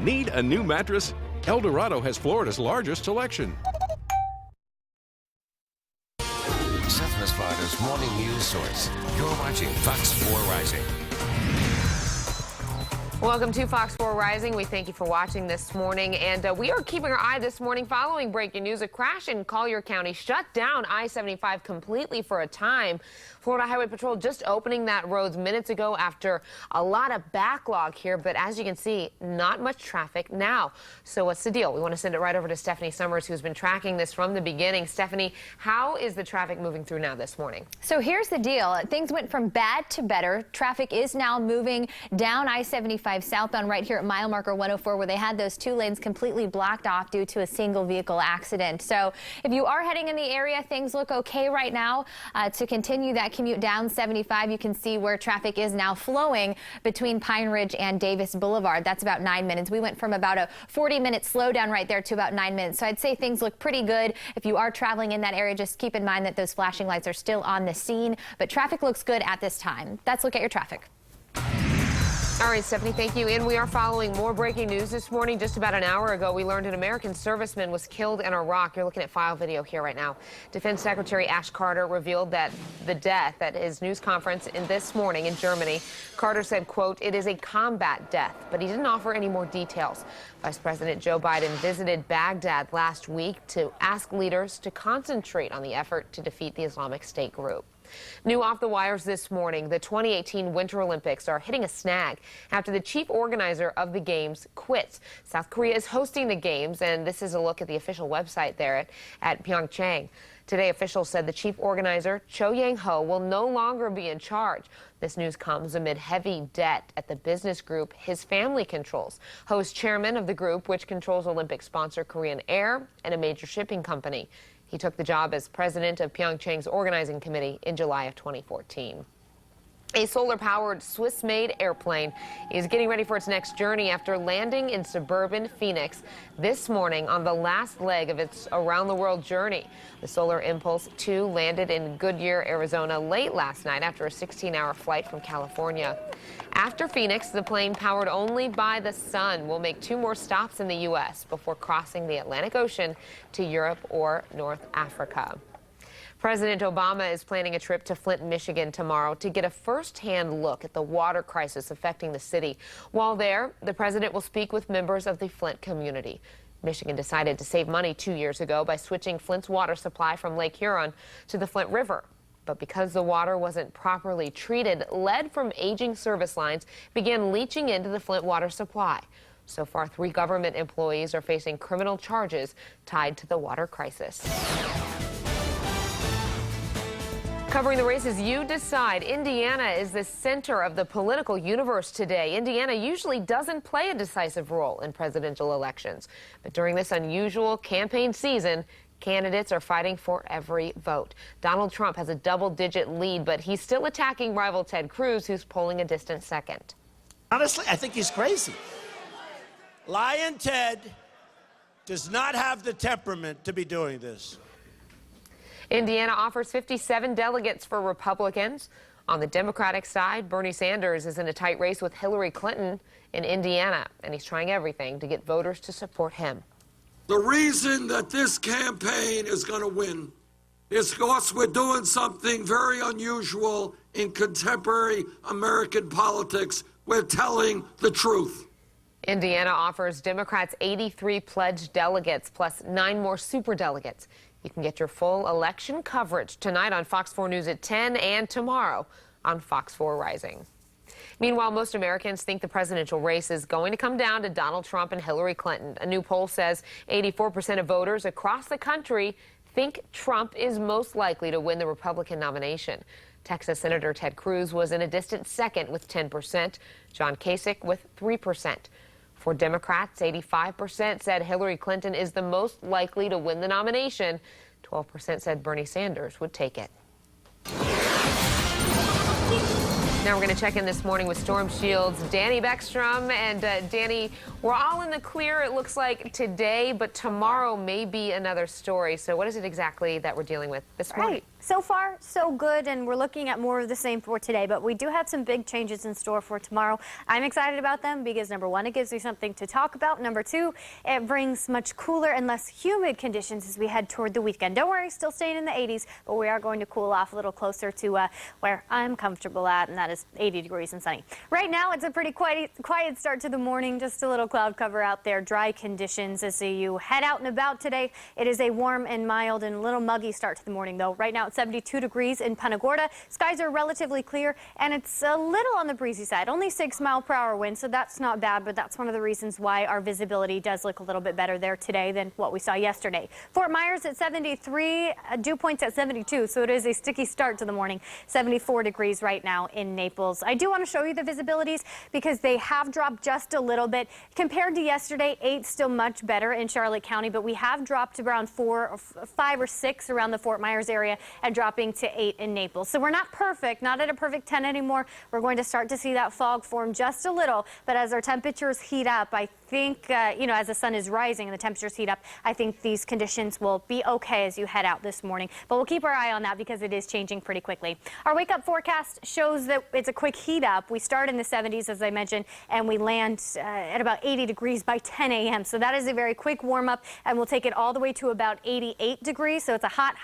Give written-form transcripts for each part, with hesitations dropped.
Need a new mattress? El Dorado has Florida's largest selection. South West Florida's morning news source. You're watching Fox 4 Rising. Welcome to Fox 4 Rising. We thank you for watching this morning. And we are keeping our eye this morning following breaking news. A crash in Collier County shut down I-75 completely for a time. Florida Highway Patrol just opening that road minutes ago after a lot of backlog here. But as you can see, not much traffic now. So what's the deal? We want to send it right over to Stephanie Summers, who's been tracking this from the beginning. Stephanie, how is the traffic moving through now this morning? So here's the deal. Things went from bad to better. Traffic is now moving down I-75 southbound right here at mile marker 104, where they had those two lanes completely blocked off due to a single vehicle accident. So if you are heading in the area, things look okay right now. To continue that commute down 75, you can see where traffic is now flowing between Pine Ridge and Davis Boulevard. That's about 9 minutes. We went from about a 40-minute slowdown right there to about 9 minutes. So I'd say things look pretty good. If you are traveling in that area, just keep in mind that those flashing lights are still on the scene, but traffic looks good at this time. That's a look at your traffic. All right, Stephanie, thank you. And we are following more breaking news this morning. Just about an hour ago, we learned an American serviceman was killed in Iraq. You're looking at file video here right now. Defense Secretary Ash Carter revealed that the death at his news conference this morning in Germany. Carter said, quote, "It is a combat death," but he didn't offer any more details. Vice President Joe Biden visited Baghdad last week to ask leaders to concentrate on the effort to defeat the Islamic State group. New off the wires this morning, the 2018 Winter Olympics are hitting a snag after the chief organizer of the Games quits. South Korea is hosting the Games, and this is a look at the official website there at Pyeongchang. Today, officials said the chief organizer, Cho Yang-ho, will no longer be in charge. This news comes amid heavy debt at the business group his family controls. Ho is chairman of the group, which controls Olympic sponsor Korean Air and a major shipping company. He took the job as president of Pyeongchang's organizing committee in July of 2014. A solar-powered Swiss-made airplane is getting ready for its next journey after landing in suburban Phoenix this morning on the last leg of its around-the-world journey. The Solar Impulse 2 landed in Goodyear, Arizona late last night after a 16-hour flight from California. After Phoenix, the plane, powered only by the sun, will make 2 more stops in the U.S. before crossing the Atlantic Ocean to Europe or North Africa. President Obama is planning a trip to Flint, Michigan tomorrow to get a first-hand look at the water crisis affecting the city. While there, the president will speak with members of the Flint community. Michigan decided to save money 2 years ago by switching Flint's water supply from Lake Huron to the Flint River. But because the water wasn't properly treated, lead from aging service lines began leaching into the Flint water supply. So far, 3 government employees are facing criminal charges tied to the water crisis. Covering the races you decide, Indiana is the center of the political universe today. Indiana usually doesn't play a decisive role in presidential elections. But during this unusual campaign season, candidates are fighting for every vote. Donald Trump has a double-digit lead, but he's still attacking rival Ted Cruz, who's polling a distant second. Honestly, I think he's crazy. Lion Ted does not have the temperament to be doing this. Indiana offers 57 delegates for Republicans. On the Democratic side, Bernie Sanders is in a tight race with Hillary Clinton in Indiana, and he's trying everything to get voters to support him. The reason that this campaign is going to win is because we're doing something very unusual in contemporary American politics. We're telling the truth. Indiana offers Democrats 83 pledged delegates plus 9 more superdelegates. You can get your full election coverage tonight on Fox 4 News at 10 and tomorrow on Fox 4 Rising. Meanwhile, most Americans think the presidential race is going to come down to Donald Trump and Hillary Clinton. A new poll says 84% of voters across the country think Trump is most likely to win the Republican nomination. Texas Senator Ted Cruz was in a distant second with 10%, John Kasich with 3%. For Democrats, 85% said Hillary Clinton is the most likely to win the nomination. 12% said Bernie Sanders would take it. Now we're going to check in this morning with Storm Shield's Danny Beckstrom. And Danny, we're all in the clear, it looks like, today, but tomorrow may be another story. So what is it exactly that we're dealing with this morning? Right. So far, so good, and we're looking at more of the same for today, but we do have some big changes in store for tomorrow. I'm excited about them because, number one, it gives you something to talk about. Number two, it brings much cooler and less humid conditions as we head toward the weekend. Don't worry, still staying in the 80s, but we are going to cool off a little closer to where I'm comfortable at, and that is 80 degrees and sunny. Right now, it's a pretty quiet start to the morning, just a little cloud cover out there, dry conditions as you head out and about today. It is a warm and mild and a little muggy start to the morning, though. Right now, it's 72 degrees in Punta Gorda. Skies are relatively clear, and it's a little on the breezy side. Only 6-mile-per-hour wind, so that's not bad, but that's one of the reasons why our visibility does look a little bit better there today than what we saw yesterday. Fort Myers at 73, dew points at 72, so it is a sticky start to the morning. 74 degrees right now in Naples. I do want to show you the visibilities because they have dropped just a little bit. Compared to yesterday, 8 still much better in Charlotte County, but we have dropped around 4 or 5 or 6 around the Fort Myers area and dropping to 8 in Naples. So we're not perfect, not at a perfect 10 anymore. We're going to start to see that fog form just a little, but as our temperatures heat up, I think, as the sun is rising and the temperatures heat up, I think these conditions will be okay as you head out this morning. But we'll keep our eye on that because it is changing pretty quickly. Our wake-up forecast shows that it's a quick heat up. We start in the 70s, as I mentioned, and we land at about 80 degrees by 10 a.m. So that is a very quick warm-up, and we'll take it all the way to about 88 degrees. So it's a hot,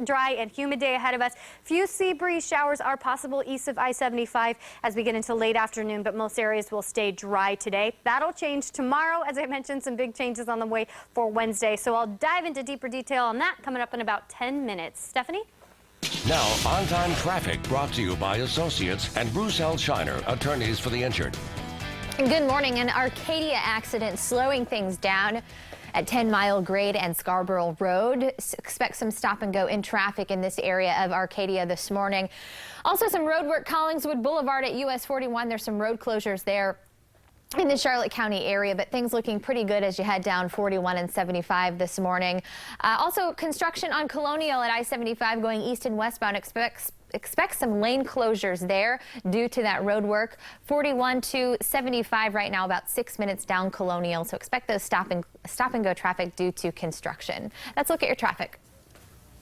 dry and humid day ahead of us. Few sea breeze showers are possible east of I-75 as we get into late afternoon, but most areas will stay dry today. That'll change tomorrow. As I mentioned, some big changes on the way for Wednesday. So I'll dive into deeper detail on that coming up in about 10 minutes. Stephanie? Now, on-time traffic brought to you by Associates and Bruce L. Shiner, attorneys for the injured. Good morning. An Arcadia accident slowing things down at 10 Mile Grade and Scarborough Road. Expect some stop and go in traffic in this area of Arcadia this morning. Also some road work Collingswood Boulevard at US 41. There's some road closures there in the Charlotte County area, but things looking pretty good as you head down 41 and 75 this morning. Also construction on Colonial at I-75 going east and westbound. Expect some lane closures there due to that road work. 41 to 75 right now, about 6 minutes down Colonial. So expect those stop and go traffic due to construction. Let's look at your traffic.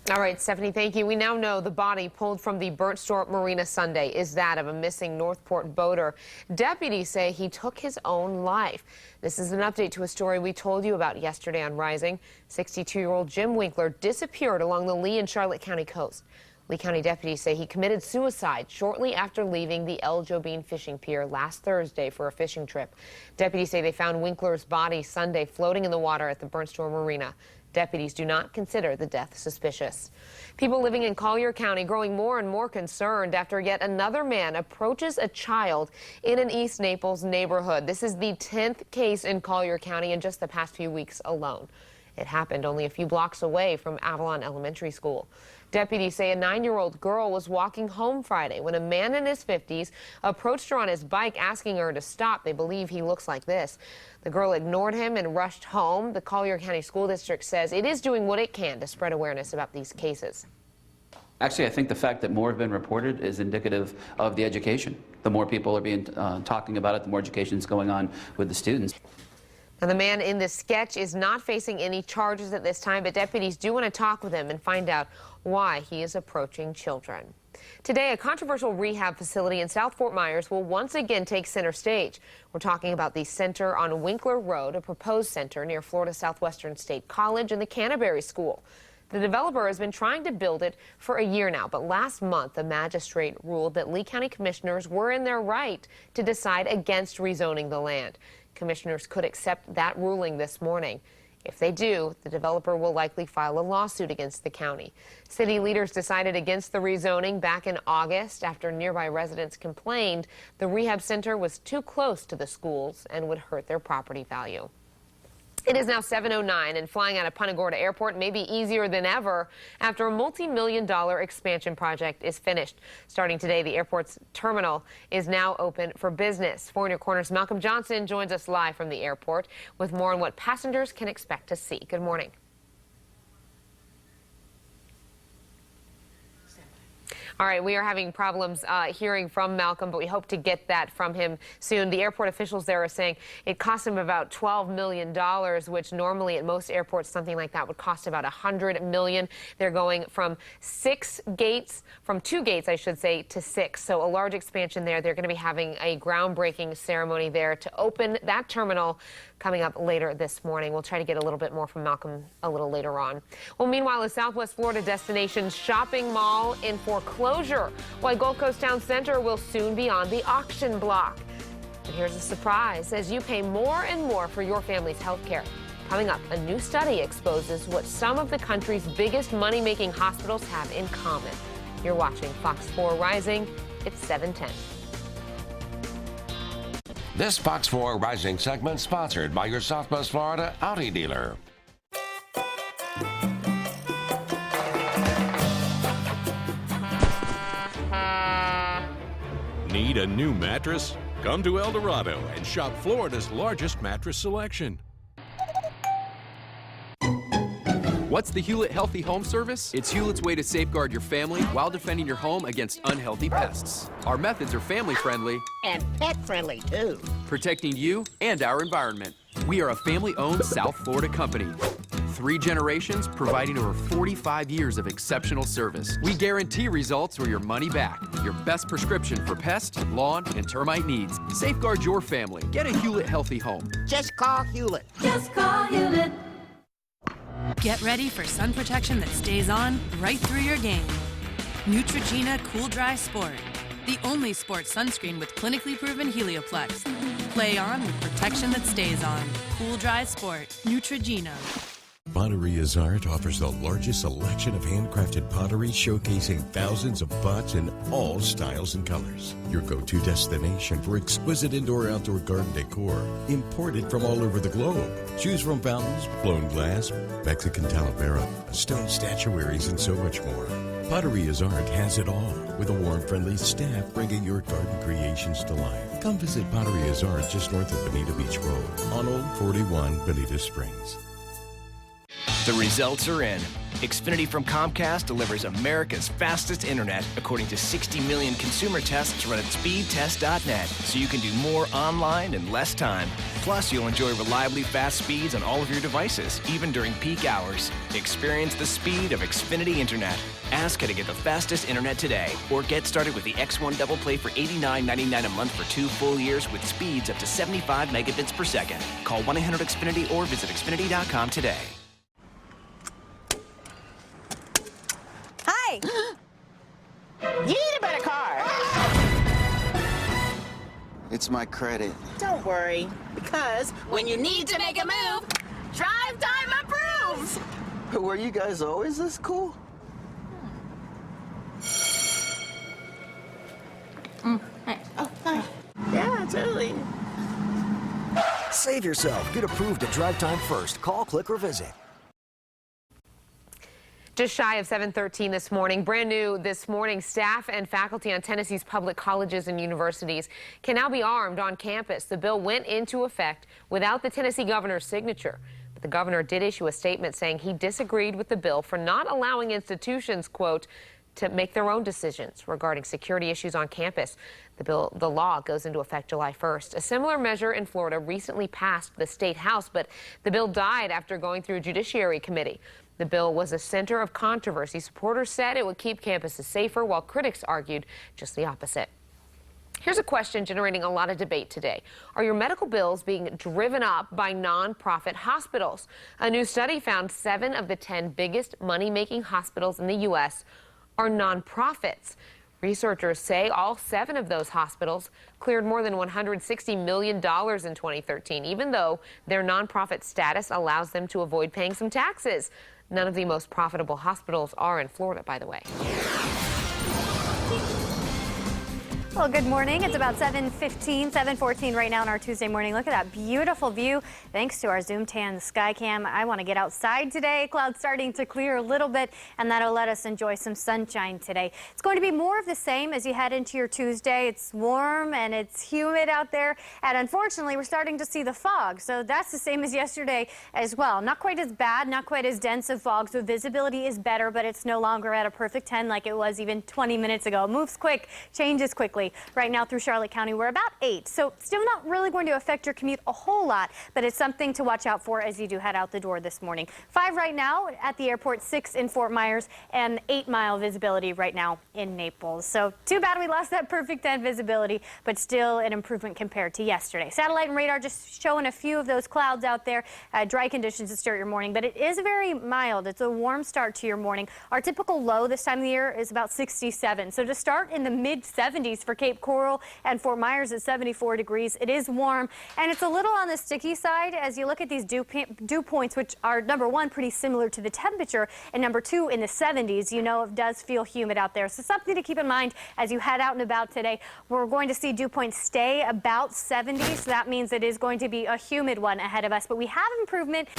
All right, Stephanie, thank you. We now know the body pulled from the Burnt Store Marina Sunday is that of a missing Northport boater. Deputies say he took his own life. This is an update to a story we told you about yesterday on Rising. 62-year-old Jim Winkler disappeared along the Lee and Charlotte County coast. Lee County deputies say he committed suicide shortly after leaving the El Jobin fishing pier last Thursday for a fishing trip. Deputies say they found Winkler's body Sunday floating in the water at the Burnt Store Marina. Deputies do not consider the death suspicious. People living in Collier County growing more and more concerned after yet another man approaches a child in an East Naples neighborhood. This is the 10th case in Collier County in just the past few weeks alone. It happened only a few blocks away from Avalon Elementary School. Deputies say a 9-year-old girl was walking home Friday when a man in his 50s approached her on his bike asking her to stop. They believe he looks like this. The girl ignored him and rushed home. The Collier County School District says it is doing what it can to spread awareness about these cases. Actually, I think the fact that more have been reported is indicative of the education. The more people are being talking about it, the more education is going on with the students. Now, the man in this sketch is not facing any charges at this time, but deputies do want to talk with him and find out why he is approaching children. Today, a controversial rehab facility in South Fort Myers will once again take center stage. We're talking about the center on Winkler Road, a proposed center near Florida Southwestern State College and the Canterbury School. The developer has been trying to build it for a year now, but last month a magistrate ruled that Lee County commissioners were in their right to decide against rezoning the land. Commissioners could accept that ruling this morning. If they do, the developer will likely file a lawsuit against the county. City leaders decided against the rezoning back in August after nearby residents complained the rehab center was too close to the schools and would hurt their property value. It is now 7:09, and flying out of Punta Gorda Airport may be easier than ever after a multi-million-dollar expansion project is finished. Starting today, the airport's terminal is now open for business. 4 in Your Corner's Malcolm Johnson joins us live from the airport with more on what passengers can expect to see. Good morning. All right, we are having problems hearing from Malcolm, but we hope to get that from him soon. The airport officials there are saying it cost him about $12 million, which normally at most airports something like that would cost about $100 million. They're going from two gates, I should say, to 6. So a large expansion there. They're going to be having a groundbreaking ceremony there to open that terminal coming up later this morning. We'll try to get a little bit more from Malcolm a little later on. Well, meanwhile, a Southwest Florida destination shopping mall in foreclosure, while Gulf Coast Town Center will soon be on the auction block. And here's a surprise: as you pay more and more for your family's health care. Coming up, a new study exposes what some of the country's biggest money-making hospitals have in common. You're watching Fox 4 Rising. It's 7:10. This Fox 4 Rising segment sponsored by your Southwest Florida Audi dealer. Need a new mattress? Come to El Dorado and shop Florida's largest mattress selection. What's the Hewlett Healthy Home Service? It's Hewlett's way to safeguard your family while defending your home against unhealthy pests. Our methods are family-friendly and pet-friendly, too. Protecting you and our environment. We are a family-owned South Florida company. 3 generations providing over 45 years of exceptional service. We guarantee results or your money back. Your best prescription for pest, lawn, and termite needs. Safeguard your family. Get a Hewlett Healthy Home. Just call Hewlett. Just call Hewlett. Get ready for sun protection that stays on right through your game. Neutrogena Cool Dry Sport. The only sports sunscreen with clinically proven Helioplex. Play on with protection that stays on. Cool Dry Sport. Neutrogena. Pottery is Art offers the largest selection of handcrafted pottery, showcasing thousands of pots in all styles and colors. Your go-to destination for exquisite indoor-outdoor garden decor, imported from all over the globe. Choose from fountains, blown glass, Mexican talavera, stone statuaries, and so much more. Pottery is Art has it all, with a warm, friendly staff bringing your garden creations to life. Come visit Pottery is Art just north of Bonita Beach Road on Old 41 Bonita Springs. The results are in. Xfinity from Comcast delivers America's fastest internet according to 60 million consumer tests run at speedtest.net, so you can do more online in less time. Plus, you'll enjoy reliably fast speeds on all of your devices, even during peak hours. Experience the speed of Xfinity Internet. Ask how to get the fastest internet today, or get started with the X1 Double Play for $89.99 a month for 2 full years with speeds up to 75 megabits per second. Call 1-800-XFINITY or visit Xfinity.com today. Hi. You need a better car. It's my credit. Don't worry, because when you need to make a move, Drive Time approves. Were you guys always this cool? Hey. Oh, hi. Yeah, totally. Save yourself. Get approved at Drive Time first. Call, click, or visit. Just shy of 7:13 this morning. Brand new this morning, staff and faculty on Tennessee's public colleges and universities can now be armed on campus. The bill went into effect without the Tennessee governor's signature. But the governor did issue a statement saying he disagreed with the bill for not allowing institutions, quote, to make their own decisions regarding security issues on campus. The law goes into effect July 1st. A similar measure in Florida recently passed the state house, but the bill died after going through a judiciary committee. The bill was a center of controversy. Supporters said it would keep campuses safer, while critics argued just the opposite. Here's a question generating a lot of debate today. Are your medical bills being driven up by nonprofit hospitals? A new study found 7 of the 10 biggest money-making hospitals in the U.S. are nonprofits. Researchers say all 7 of those hospitals cleared more than $160 million in 2013, even though their nonprofit status allows them to avoid paying some taxes. None of the most profitable hospitals are in Florida, by the way. Well, good morning. It's about 7:15, 7:14 right now on our Tuesday morning. Look at that beautiful view. Thanks to our Zoom Tan Sky Cam. I want to get outside today. Clouds starting to clear a little bit, and that'll let us enjoy some sunshine today. It's going to be more of the same as you head into your Tuesday. It's warm and it's humid out there, and unfortunately, we're starting to see the fog. So that's the same as yesterday as well. Not quite as bad, not quite as dense of fog, so visibility is better, but it's no longer at a perfect 10 like it was even 20 minutes ago. It moves quick, changes quickly. Right now through Charlotte County, we're about 8, so still not really going to affect your commute a whole lot, but it's something to watch out for as you do head out the door this morning. 5 right now at the airport, 6 in Fort Myers, and 8-mile visibility right now in Naples. So too bad we lost that perfect 10 visibility, but still an improvement compared to yesterday. Satellite and radar just showing a few of those clouds out there. Dry conditions to start your morning, but it is very mild. It's a warm start to your morning. Our typical low this time of the year is about 67, so to start in the mid-70s for Cape Coral and Fort Myers at 74 degrees. It is warm, and it's a little on the sticky side as you look at these dew points, which are, number one, pretty similar to the temperature, and number two, in the 70s. You know, it does feel humid out there. So something to keep in mind as you head out and about today. We're going to see dew points stay about 70, so that means it is going to be a humid one ahead of us. But we have improvement.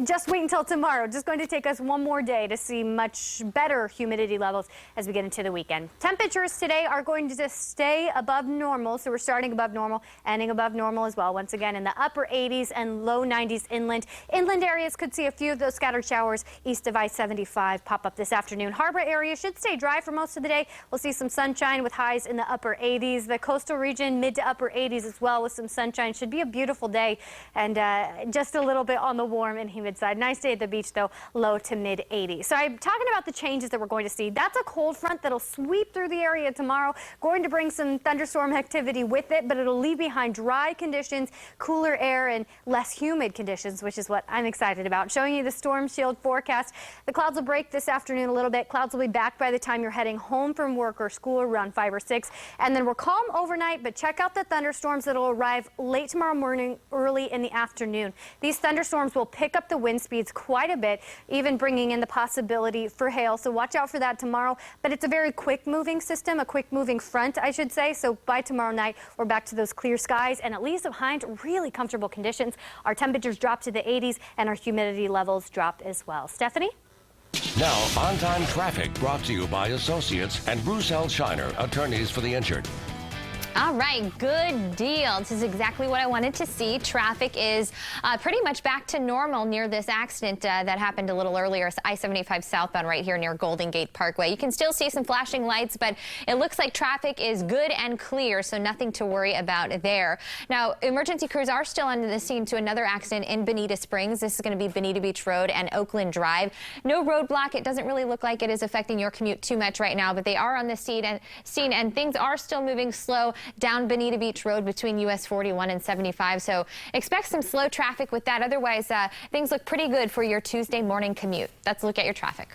Just wait until tomorrow. Just going to take us one more day to see much better humidity levels as we get into the weekend. Temperatures today are going to just stay above normal, so we're starting above normal, ending above normal as well. Once again, in the upper 80s and low 90s inland. Inland areas could see a few of those scattered showers east of I-75 pop up this afternoon. Harbor area should stay dry for most of the day. We'll see some sunshine with highs in the upper 80s. The coastal region, mid to upper 80s as well with some sunshine. Should be a beautiful day, and just a little bit on the warm and humid side. Nice day at the beach, though, low to mid 80s. So I'm talking about the changes that we're going to see. That's a cold front that'll sweep through the area tomorrow, going to bring some thunderstorm activity with it, but it'll leave behind dry conditions, cooler air, and less humid conditions, which is what I'm excited about. Showing you the storm shield forecast. The clouds will break this afternoon a little bit. Clouds will be back by the time you're heading home from work or school around 5 or 6. And then we're calm overnight, but check out the thunderstorms that'll arrive late tomorrow morning, early in the afternoon. These thunderstorms will pick up the wind speeds quite a bit, even bringing in the possibility for hail. So watch out for that tomorrow. But it's a very quick moving system, a quick moving front, I should say. So by tomorrow night, we're back to those clear skies and it leaves behind really comfortable conditions. Our temperatures drop to the 80s and our humidity levels drop as well. Stephanie? Now, on-time traffic brought to you by Associates and Bruce L. Shiner, attorneys for the injured. All right, good deal. This is exactly what I wanted to see. Traffic is pretty much back to normal near this accident that happened a little earlier. It's I-75 southbound right here near Golden Gate Parkway. You can still see some flashing lights, but it looks like traffic is good and clear, so nothing to worry about there. Now, emergency crews are still on the scene to another accident in Bonita Springs. This is going to be Bonita Beach Road and Oakland Drive. No roadblock. It doesn't really look like it is affecting your commute too much right now, but they are on the scene and things are still moving slow down Bonita Beach Road between US 41 and 75. So expect some slow traffic with that. Otherwise, things look pretty good for your Tuesday morning commute. Let's look at your traffic.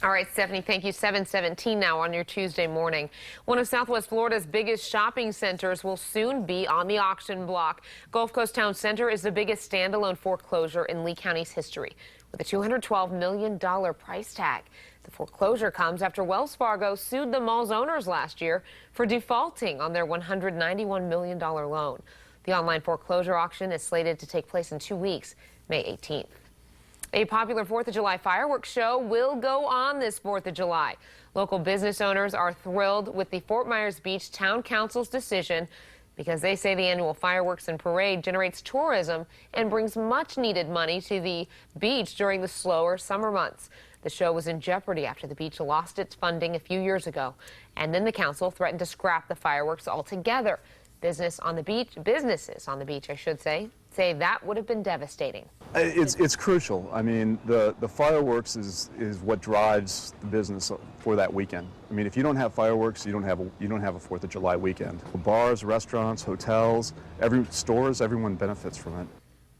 All right, Stephanie, thank you. 7:17 now on your Tuesday morning. One of Southwest Florida's biggest shopping centers will soon be on the auction block. Gulf Coast Town Center is the biggest standalone foreclosure in Lee County's history, with a $212 million price tag. The foreclosure comes after Wells Fargo sued the mall's owners last year for defaulting on their $191 million loan. The online foreclosure auction is slated to take place in 2 weeks, May 18th. A popular 4th of July fireworks show will go on this 4th of July. Local business owners are thrilled with the Fort Myers Beach Town Council's decision because they say the annual fireworks and parade generates tourism and brings much needed money to the beach during the slower summer months. The show was in jeopardy after the beach lost its funding a few years ago, and then the council threatened to scrap the fireworks altogether. Businesses on the beach, I should say that would have been devastating. It's crucial. I mean, the fireworks is what drives the business for that weekend. I mean, if you don't have fireworks, you don't have a 4th of July weekend. Bars, restaurants, hotels, stores, everyone benefits from it.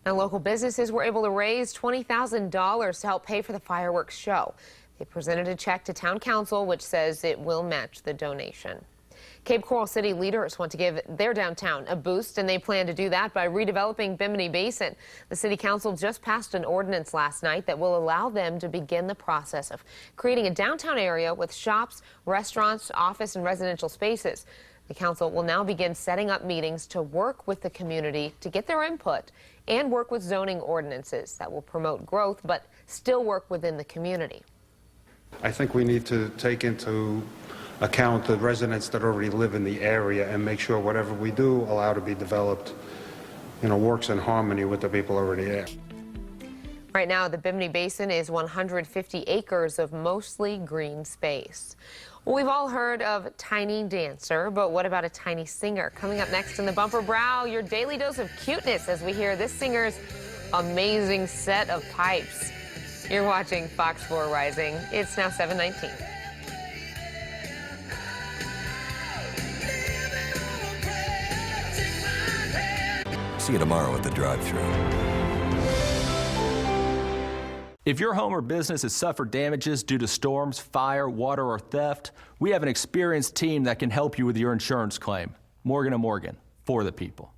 Now, local businesses were able to raise $20,000 to help pay for the fireworks show. They presented a check to Town Council, which says it will match the donation. Cape Coral City leaders want to give their downtown a boost, and they plan to do that by redeveloping Bimini Basin. The City Council just passed an ordinance last night that will allow them to begin the process of creating a downtown area with shops, restaurants, office, and residential spaces. The council will now begin setting up meetings to work with the community to get their input and work with zoning ordinances that will promote growth but still work within the community. I think we need to take into account the residents that already live in the area and make sure whatever we do allow to be developed, works in harmony with the people already there. Right now, the Bimini Basin is 150 acres of mostly green space. We've all heard of Tiny Dancer, but what about a tiny singer? Coming up next in the Bumper Brow, your daily dose of cuteness as we hear this singer's amazing set of pipes. You're watching Fox 4 Rising. It's now 7:19. See you tomorrow at the drive-thru. If your home or business has suffered damages due to storms, fire, water, or theft, we have an experienced team that can help you with your insurance claim. Morgan & Morgan, for the people.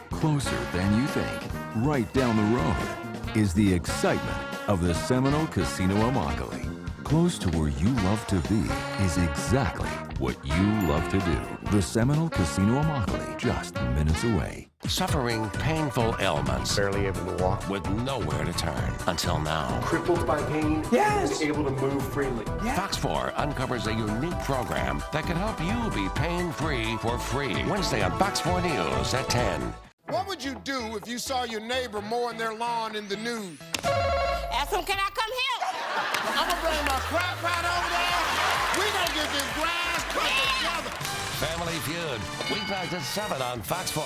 Closer than you think, right down the road, is the excitement of the Seminole Casino Immokalee. Close to where you love to be is exactly what you love to do. The Seminole Casino Immokalee, just minutes away. Suffering painful ailments. Barely able to walk. With nowhere to turn. Until now. Crippled by pain. Yes. And able to move freely. Yes. Fox 4 uncovers a unique program that can help you be pain-free for free. Wednesday on Fox 4 News at 10. What would you do if you saw your neighbor mowing their lawn in the nude? Ask him, can I come help? I'm gonna bring my crap right over there. We gonna get this grass cut together. Family Feud. Weeknights at 7 on Fox 4.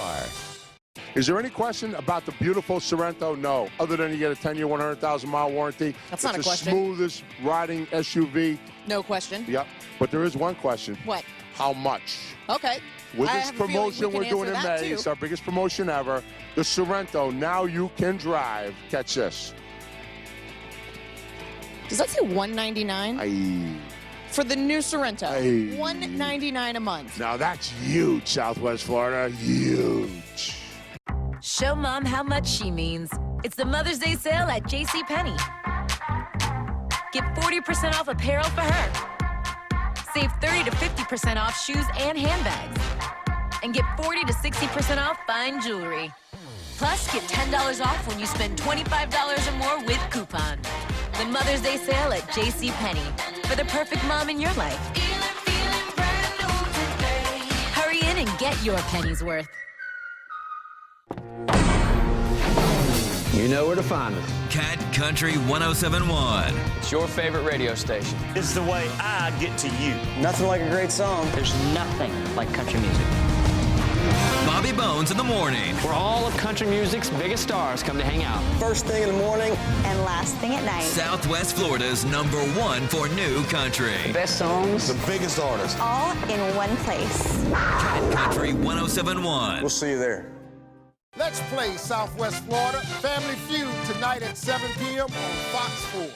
Is there any question about the beautiful Sorrento? No. Other than you get a 10-year, 100,000-mile warranty. That's not a question. It's the smoothest riding SUV. No question. Yep. But there is one question. What? How much? Okay. With this promotion we're doing in May, it's our biggest promotion ever. The Sorrento, now you can drive. Catch this. Does that say $199? Aye. For the new Sorrento. Aye. $199 a month. Now that's huge, Southwest Florida. Huge. Show Mom how much she means. It's the Mother's Day sale at JCPenney. Get 40% off apparel for her. Save 30 to 50% off shoes and handbags. And get 40 to 60% off fine jewelry. Plus, get $10 off when you spend $25 or more with coupon. The Mother's Day sale at JCPenney. For the perfect mom in your life. Hurry in and get your penny's worth. You know where to find us. Cat Country 107.1. It's your favorite radio station. It's the way I get to you. Nothing like a great song. There's nothing like country music. Bobby Bones in the morning. Where all of country music's biggest stars come to hang out. First thing in the morning and last thing at night. Southwest Florida's #1 for new country. The best songs. The biggest artists. All in one place. Cat Country 107.1. We'll see you there. Let's play Southwest Florida Family Feud tonight at 7 p.m. on Fox 4.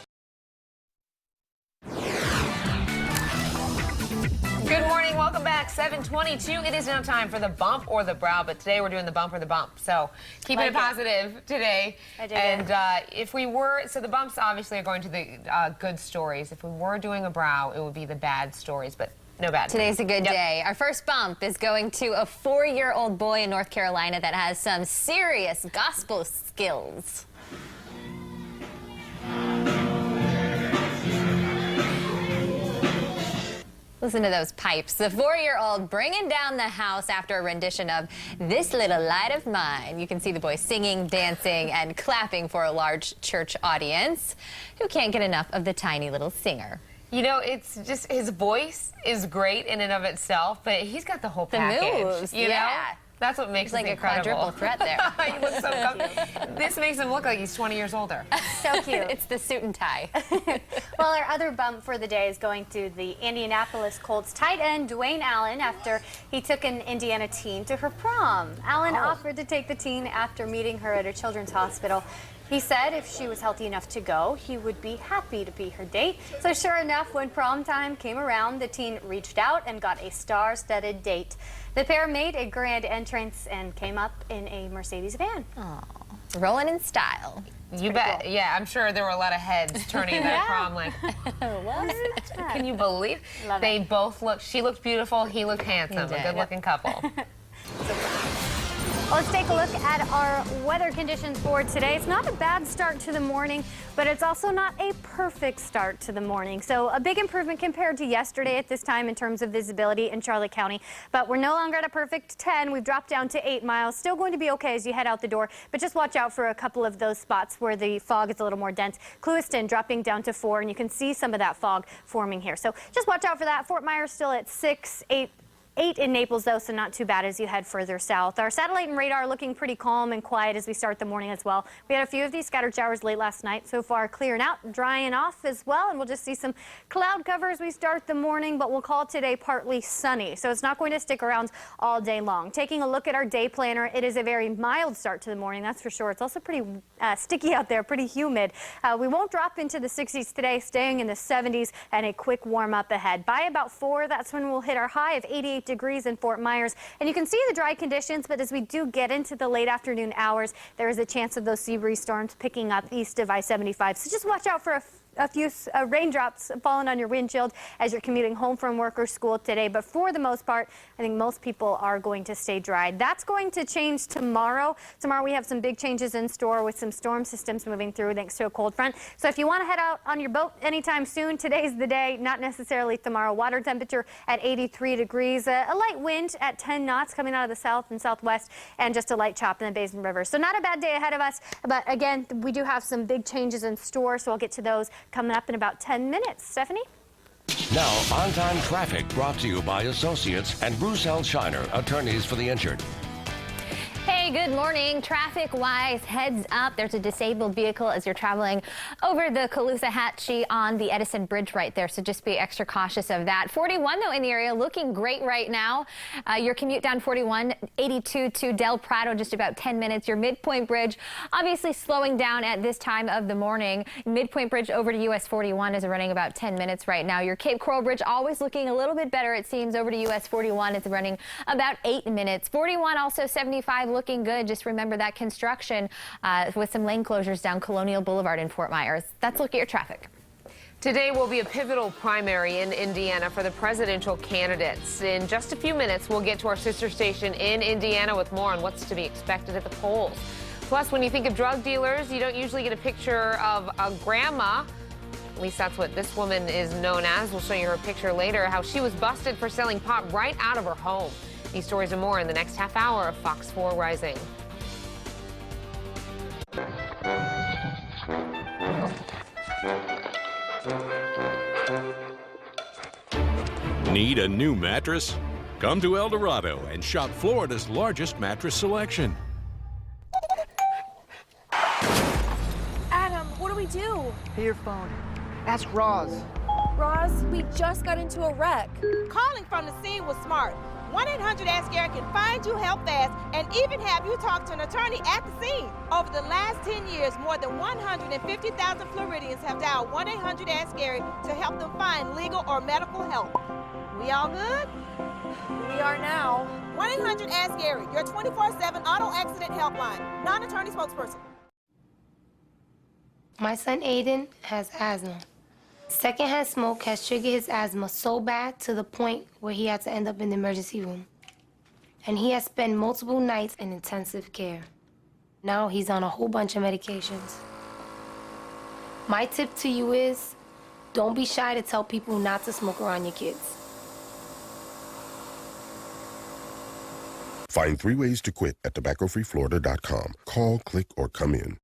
Good morning, welcome back. 7:22. It is now time for the bump or the brow, but today we're doing the bump or the bump. So keeping it positive today. I dig and if we were, so the bumps obviously are going to the good stories. If we were doing a brow, it would be the bad stories, but no bad. Today's a good day. Our first bump is going to a 4-year-old boy in North Carolina that has some serious gospel skills. Listen to those pipes. The 4-year-old bringing down the house after a rendition of This Little Light of Mine. You can see the boy singing, dancing, and clapping for a large church audience who can't get enough of the tiny little singer. You know, it's just his voice is great in and of itself, but he's got the whole package. The moves, you know? That's what makes like it incredible. a quadruple threat there. He looks so comfortable. This makes him look like he's 20 years older. So cute. It's the suit and tie. Well, our other bump for the day is going to the Indianapolis Colts tight end Dwayne Allen after he took an Indiana teen to her prom. Allen offered to take the teen after meeting her at a children's hospital. He said if she was healthy enough to go, he would be happy to be her date. So sure enough, when prom time came around, the teen reached out and got a star-studded date. The pair made a grand entrance and came up in a Mercedes van. Aww. Rolling in style. You bet. Cool. Yeah, I'm sure there were a lot of heads turning that prom like, can you believe? They both looked, she looked beautiful, he looked handsome, a good-looking couple. Well, let's take a look at our weather conditions for today. It's not a bad start to the morning, but it's also not a perfect start to the morning. So a big improvement compared to yesterday at this time in terms of visibility in Charlotte County. But we're no longer at a perfect 10. We've dropped down to 8 miles. Still going to be okay as you head out the door, but just watch out for a couple of those spots where the fog is a little more dense. Clewiston dropping down to 4, and you can see some of that fog forming here. So just watch out for that. Fort Myers still at 6, 8 in Naples, though, so not too bad as you head further south. Our satellite and radar looking pretty calm and quiet as we start the morning as well. We had a few of these scattered showers late last night. So far, clearing out, drying off as well, and we'll just see some cloud cover as we start the morning, but we'll call today partly sunny, so it's not going to stick around all day long. Taking a look at our day planner, it is a very mild start to the morning, that's for sure. It's also pretty sticky out there, pretty humid. We won't drop into the 60s today, staying in the 70s, and a quick warm up ahead. By about 4, that's when we'll hit our high of 88 degrees in Fort Myers. And you can see the dry conditions, but as we do get into the late afternoon hours, there is a chance of those sea breeze storms picking up east of I-75. So just watch out for a few raindrops falling on your windshield as you're commuting home from work or school today. But for the most part, I think most people are going to stay dry. That's going to change tomorrow. Tomorrow we have some big changes in store with some storm systems moving through thanks to a cold front. So if you want to head out on your boat anytime soon, today's the day, not necessarily tomorrow. Water temperature at 83 degrees, a light wind at 10 knots coming out of the south and southwest, and just a light chop in the Basin River. So not a bad day ahead of us, but again, we do have some big changes in store, so I'll get to those coming up in about 10 minutes. Stephanie? Now, on-time traffic brought to you by Associates and Bruce L. Shiner, attorneys for the injured. Hey, good morning. Traffic-wise, heads up. There's a disabled vehicle as you're traveling over the Caloosahatchee on the Edison Bridge right there, so just be extra cautious of that. 41, though, in the area, looking great right now. Your commute down 41, 82 to Del Prado, just about 10 minutes. Your Midpoint Bridge, obviously slowing down at this time of the morning. Midpoint Bridge over to US 41 is running about 10 minutes right now. Your Cape Coral Bridge always looking a little bit better, it seems, over to US 41. It's running about 8 minutes. 41, also 75, looking good. Just remember that construction with some lane closures down Colonial Boulevard in Fort Myers. That's a look at your traffic. Today will be a pivotal primary in Indiana for the presidential candidates. In just a few minutes, we'll get to our sister station in Indiana with more on what's to be expected at the polls. Plus, when you think of drug dealers, you don't usually get a picture of a grandma. At least that's what this woman is known as. We'll show you her picture later, how she was busted for selling pot right out of her home. These stories and more in the next half hour of Fox 4 Rising. Need a new mattress? Come to El Dorado and shop Florida's largest mattress selection. Adam, what do we do? Hey, your phone. Ask Roz. Roz, we just got into a wreck. Calling from the scene was smart. 1-800-ASK-GARY can find you help fast and even have you talk to an attorney at the scene. Over the last 10 years, more than 150,000 Floridians have dialed 1-800-ASK-GARY to help them find legal or medical help. We all good? We are now. 1-800-ASK-GARY, your 24/7 auto accident helpline. Non-attorney spokesperson. My son Aiden has asthma. Secondhand smoke has triggered his asthma so bad to the point where he had to end up in the emergency room. And he has spent multiple nights in intensive care. Now he's on a whole bunch of medications. My tip to you is, don't be shy to tell people not to smoke around your kids. Find 3 ways to quit at tobaccofreeflorida.com. Call, click, or come in.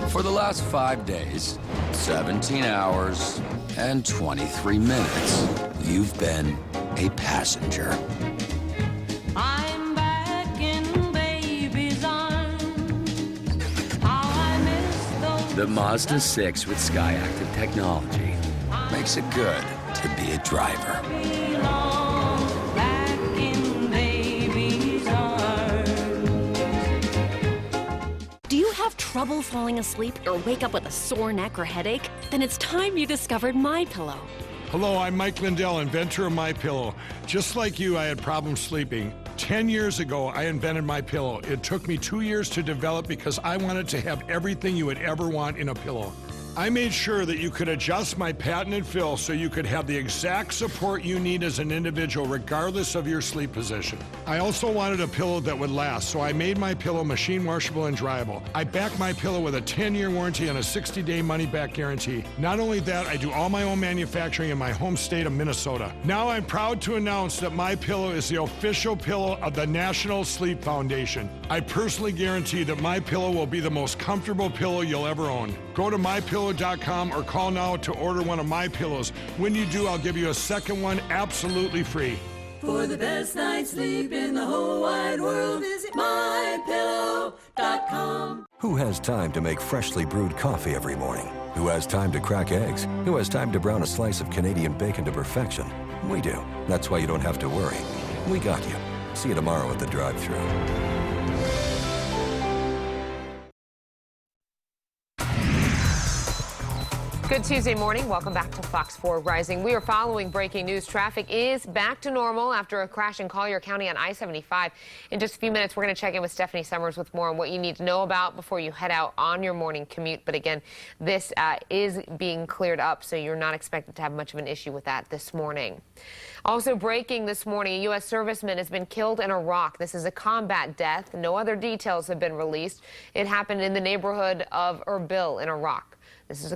For the last 5 days, 17 hours, and 23 minutes, you've been a passenger. I'm back in baby's arms. How I miss those. The Mazda 6 with Skyactiv technology makes it good to be a driver. Back in baby's arms. Do you have trouble falling asleep or wake up with a sore neck or headache? Then it's time you discovered MyPillow. Hello, I'm Mike Lindell, inventor of MyPillow. Just like you, I had problems sleeping. 10 years ago, I invented My Pillow. It took me 2 years to develop because I wanted to have everything you would ever want in a pillow. I made sure that you could adjust my patented fill so you could have the exact support you need as an individual regardless of your sleep position. I also wanted a pillow that would last, so I made My Pillow machine washable and dryable. I back My Pillow with a 10-year warranty and a 60-day money-back guarantee. Not only that, I do all my own manufacturing in my home state of Minnesota. Now I'm proud to announce that My Pillow is the official pillow of the National Sleep Foundation. I personally guarantee that My Pillow will be the most comfortable pillow you'll ever own. Go to MyPillow.com or call now to order one of My Pillows. When you do, I'll give you a second one absolutely free. For the best night's sleep in the whole wide world, visit mypillow.com. Who has time to make freshly brewed coffee every morning? Who has time to crack eggs? Who has time to brown a slice of Canadian bacon to perfection? We do. That's why you don't have to worry. We got you. See you tomorrow at the drive-thru. Good Tuesday morning. Welcome back to Fox 4 Rising. We are following breaking news. Traffic is back to normal after a crash in Collier County on I-75. In just a few minutes, we're going to check in with Stephanie Summers with more on what you need to know about before you head out on your morning commute. But again, this is being cleared up, so you're not expected to have much of an issue with that this morning. Also breaking this morning, a U.S. serviceman has been killed in Iraq. This is a combat death. No other details have been released. It happened in the neighborhood of Erbil in Iraq. This is a